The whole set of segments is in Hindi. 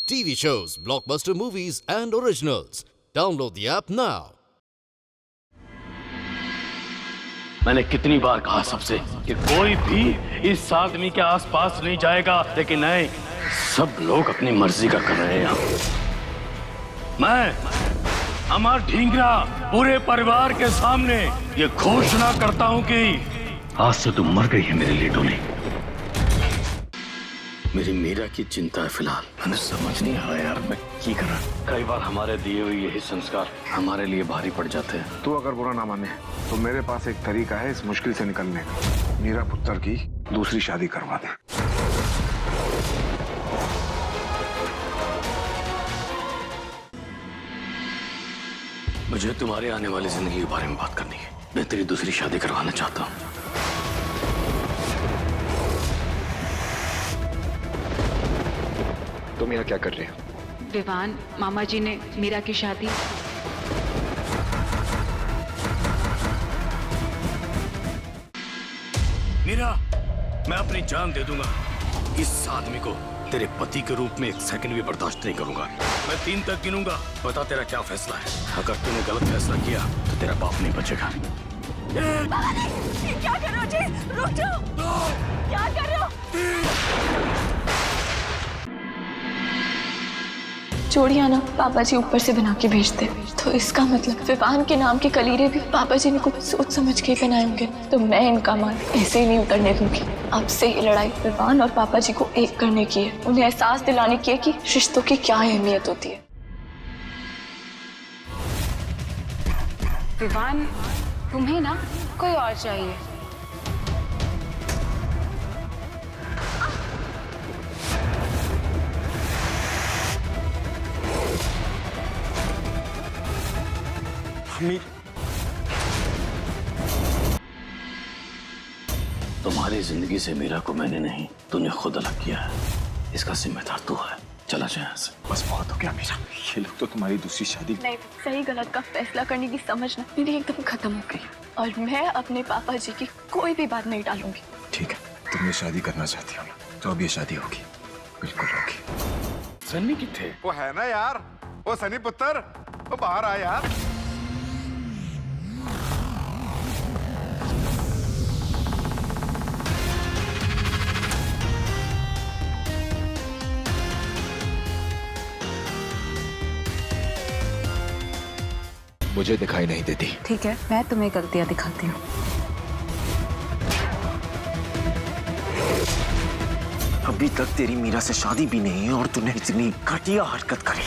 TV shows, blockbuster movies, and originals. Download the app now. मैंने कितनी बार कहा सबसे कि कोई भी इस आदमी के आसपास नहीं जाएगा, लेकिन नहीं, सब लोग अपनी मर्जी का कर रहे हैं। मैं अमर ढींगरा पूरे परिवार के सामने ये घोषणा करता हूं कि आज से तुम मर गई है मेरे लिए टोनी। मेरी मीरा की चिंता है फिलहाल। मैंने समझ नहीं आया यार मैं क्या करा। कई बार हमारे दिए हुए यही संस्कार हमारे लिए भारी पड़ जाते हैं। तू अगर बुरा ना माने तो मेरे पास एक तरीका है इस मुश्किल से निकलने का। मीरा पुत्र की दूसरी शादी करवा दे। मुझे तुम्हारे आने वाली जिंदगी के बारे में बात करनी है। मैं तेरी दूसरी शादी करवाना चाहता हूँ। तुम यहाँ क्या कर रहे हो? विवान, मामा जी ने मीरा की शादी। मीरा, मैं अपनी जान दे दूंगा। इस आदमी को तेरे पति के रूप में एक सेकंड भी बर्दाश्त नहीं करूंगा। मैं 3 तक गिनूंगा, बता तेरा क्या फैसला है। अगर तूने गलत फैसला किया तो तेरा बाप नहीं बचेगा। क्या कर रहे हो जी? रुक जाओ। क्या कर रहे हो? चूड़ियाँ ना पापा जी ऊपर से बना के भेजते, तो इसका मतलब विवान के नाम के कलीरे भी पापा जी ने कुछ सोच समझ के पहनाए होंगे। तो मैं इनका मान ऐसे ही नहीं उतरने दूंगी। अब से ये लड़ाई विवान और पापा जी को एक करने की है, उन्हें एहसास दिलाने की है कि रिश्तों की क्या अहमियत होती है। विवान, तुम्हें ना कोई और चाहिए। तुम्हारी जिंदगी से मीरा को मैंने नहीं, तूने खुद अलग किया है। इसका जिम्मेदार तू है। चला जाए यहाँ से। बस बहुत हो गया मीरा। ये लोग तो तुम्हारी दूसरी शादी। नहीं, सही गलत का फैसला करने की समझ ना मेरी एकदम खत्म हो गई और मैं अपने पापा जी की कोई भी बात नहीं टालूंगी। ठीक है, तुम ये शादी करना चाहती हो ना, तो अब ये शादी होगी, बिल्कुल होगी। सन्नी किथे? वो है ना यार, वो सनी पुत्र, वो बाहर आ यार। मुझे दिखाई नहीं देती। ठीक है, मैं तुम्हें गलतियां दिखाती हूँ। अभी तक तेरी मीरा से शादी भी नहीं है और तूने इतनी घटिया हरकत करी।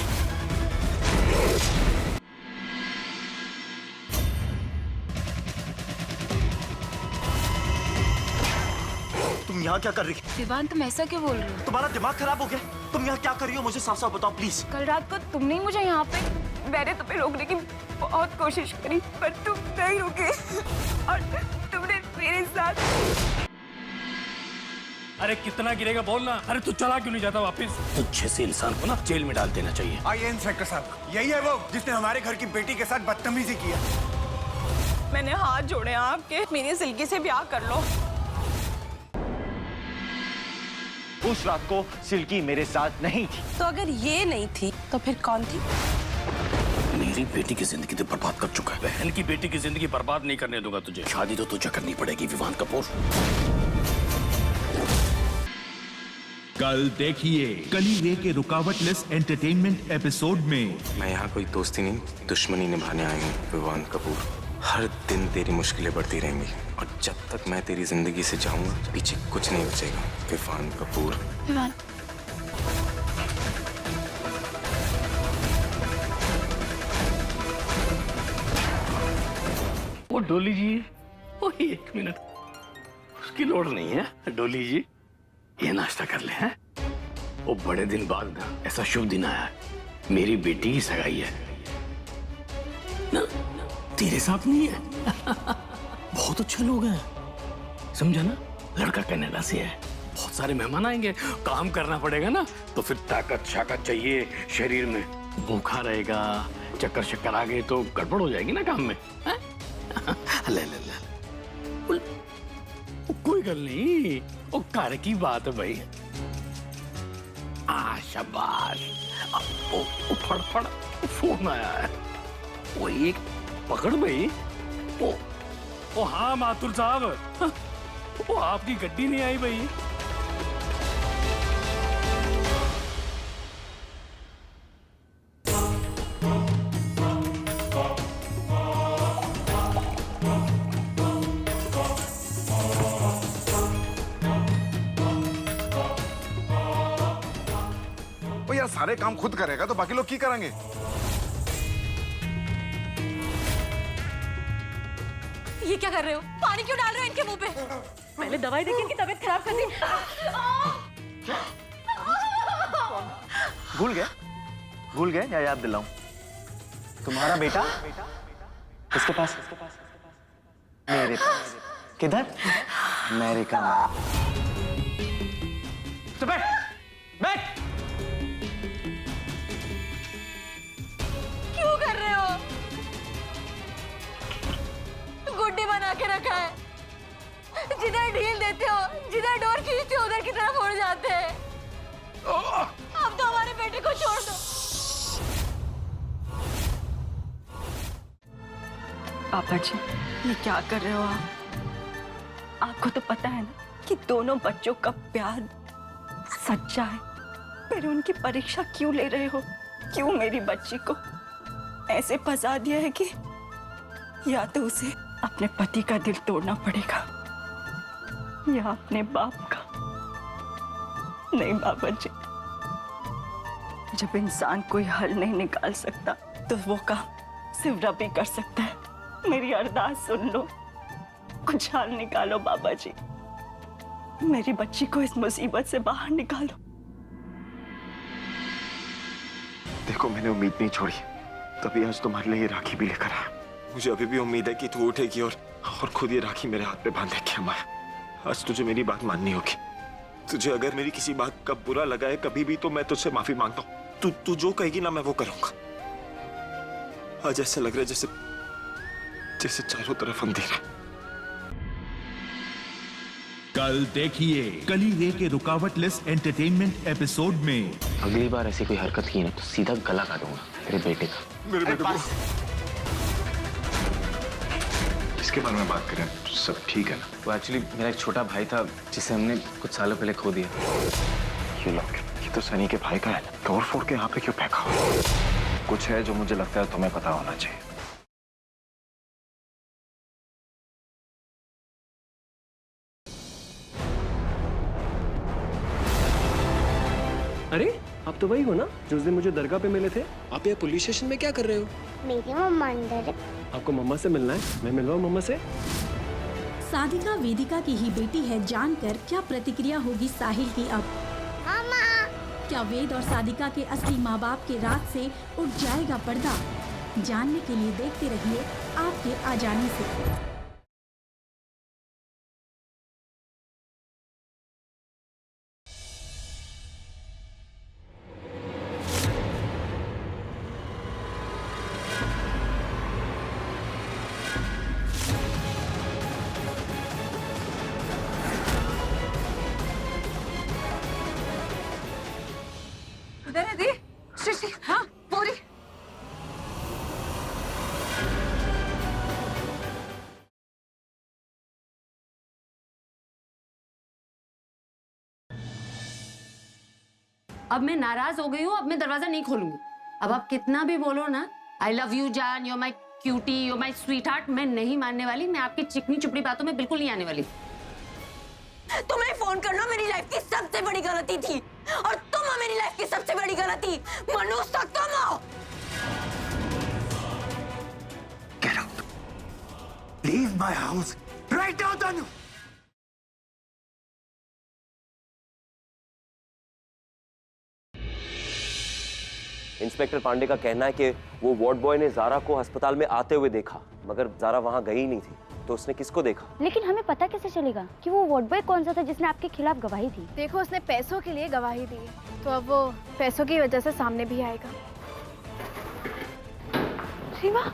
तुम यहाँ क्या कर रही हो? विवान, तुम ऐसा क्यों बोल रहे हो? तुम्हारा दिमाग खराब हो गया? तुम यहाँ क्या कर रही हो? मुझे साफ साफ बताओ प्लीज। कल रात को तुमने ही मुझे यहाँ पे, मैंने तुम्हें रोकने की बहुत कोशिश करी पर तुम नहीं रुके और तुमने मेरे साथ। अरे कितना गिरेगा बोलना। अरे तू चला क्यों नहीं जाता वापस? तुझे से इंसान को ना जेल में डाल देना चाहिए। आइए इंस्पेक्टर साहब, यही है वो जिसने हमारे घर की बेटी के साथ बदतमीजी किया। मैंने हाथ जोड़े आपके, मेरी सिल्की से ब्याह कर लो। उस रात को सिल्की मेरे साथ नहीं थी। तो अगर ये नहीं थी तो फिर कौन थी? मेरी बेटी की जिंदगी तो बर्बाद कर चुका है। बहन की बेटी की जिंदगी बर्बाद नहीं करने दूंगा तुझे। शादी तो तुझे करनी पड़ेगी विवान कपूर। कल देखिए कलीरे के रुकावटलेस एंटरटेनमेंट एपिसोड में। मैं यहाँ कोई दोस्ती नहीं, दुश्मनी निभाने आई हूँ विवान कपूर। हर दिन तेरी मुश्किलें बढ़ती रहेंगी और जब तक मैं तेरी जिंदगी से जाऊंगा पीछे कुछ नहीं बचेगा विवान कपूर। विवान, वो डोली जी, वो 1 मिनट, उसकी लोड़ नहीं है। डोली जी, ये नाश्ता कर ले हैं। वो बड़े दिन बाद ऐसा शुभ दिन आया है, मेरी बेटी की सगाई है ना, तेरे साथ नहीं है। बहुत अच्छे लोग हैं, समझा ना। लड़का कनाडा से है, बहुत सारे मेहमान आएंगे, काम करना पड़ेगा ना, तो फिर ताकत शाकत चाहिए शरीर में। भूखा रहेगा, चक्कर शक्कर आ गए तो गड़बड़ हो जाएगी ना काम में। ले ले ले, कोई गल नहीं, वो घर की बात है भाई। शाबाश, ओ फड़फड़ फोन आया है। वो एक पकड़ भाई। ओ हाँ माथुर साहब, वो आपकी गड्डी नहीं आई भाई। ओ यार, सारे काम खुद करेगा तो बाकी लोग की करेंगे? ये क्या कर रहे हो? पानी क्यों डाल रहे हो इनके मुंह पे? पहले दवाई देके इनकी तबीयत खराब कर दी। भूल गए या याद दिलाऊं? तुम्हारा बेटा किसके पास? मेरे पास। किधर? अमेरिका में। तो बैठ बैठ। क्यों कर रहे हो? गुड्डी बना के रखा है। जिधर ढील देते हो, जिधर डोर खींचते हो, उधर की तरफ उड़ जाते हैं। अब तो हमारे बेटे को छोड़ दो। पापा जी, ये क्या कर रहे हो आप? आपको तो पता है ना कि दोनों बच्चों का प्यार सच्चा है, फिर उनकी परीक्षा क्यों ले रहे हो? क्यों मेरी बच्ची को ऐसे फंसा दिया है कि या तो उसे अपने पति का दिल तोड़ना पड़ेगा या अपने बाप का। नहीं बाबा जी, जब इंसान कोई हल नहीं निकाल सकता तो वो काम सिर्फ रब ही कर सकता है। मेरी अरदास सुन लो, कुछ हल निकालो बाबा जी। मेरी बच्ची को इस मुसीबत से बाहर निकालो। देखो, मैंने उम्मीद नहीं छोड़ी, तभी आज तुम्हारे लिए ये राखी भी लेकर आया। मुझे अभी भी उम्मीद है कि तू उठेगी और खुद ये राखी मेरे हाथ पे बांधेगी। हमारा आज तुझे मेरी बात माननी होगी। तुझे अगर मेरी किसी बात का बुरा लगा है कभी भी, तो मैं तुझसे माफी मांगता हूँ। तू जो कहेगी ना, मैं वो करूंगा। आज ऐसा लग रहा है जैसे चारों तरफ अंधेरा। कल देखिए कलीरे के रुकावटलेस एंटरटेनमेंट एपिसोड में। अगली बार ऐसी कोई हरकत की ना तो सीधा गला काटूंगा तेरे बेटे का। मेरे बेटे को इसके बारे में बात करें, सब ठीक है ना? वो एक्चुअली मेरा एक छोटा भाई था जिसे हमने कुछ सालों पहले खो दिया। ये लॉकेट, ये तो सनी के भाई का है। तोड़ फोड़ के यहाँ पे क्यों फेंका? कुछ है जो मुझे लगता है तुम्हें पता होना चाहिए। अरे आप तो वही हो ना जो उस दिन मुझे दरगाह पे मिले थे? आप यहाँ पुलिस स्टेशन में क्या कर रहे हो? मेरी मम्मा अंदर है। आपको मम्मा से मिलना है, मैं मिलवाऊँ मम्मा से? साधिका वेदिका की ही बेटी है जानकर क्या प्रतिक्रिया होगी साहिल की अब? मामा। क्या वेद और साधिका के असली माँ बाप के राज से उठ जाएगा पर्दा? जानने के लिए देखते रहिए आपके आ जाने से। इधर है दी। श्री हाँ पूरी। अब मैं नाराज हो गई हूँ, अब मैं दरवाजा नहीं खोलूंगी। अब आप कितना भी बोलो ना, आई लव यू जान, you my cutie, you my sweetheart, मैं नहीं मानने वाली। मैं आपकी चिकनी चुपड़ी बातों में बिल्कुल नहीं आने वाली। तुम्हें फोन करना मेरी लाइफ की सबसे बड़ी गलती थी और तुम हो मेरी लाइफ की सबसे बड़ी गलती। मनुष्य तक तुम हो। Get out. Leave my house right now, Tanu. Inspector Pandey का कहना है कि वो वार्ड बॉय ने जारा को अस्पताल में आते हुए देखा, मगर जारा वहां गई नहीं थी। तो उसने किसको देखा? लेकिन हमें पता कैसे चलेगा कि वो वार्ड बॉय कौन सा था जिसने आपके खिलाफ गवाही दी? देखो, उसने पैसों के लिए गवाही दी, तो अब वो पैसों की वजह से सामने भी आएगा। रीमा।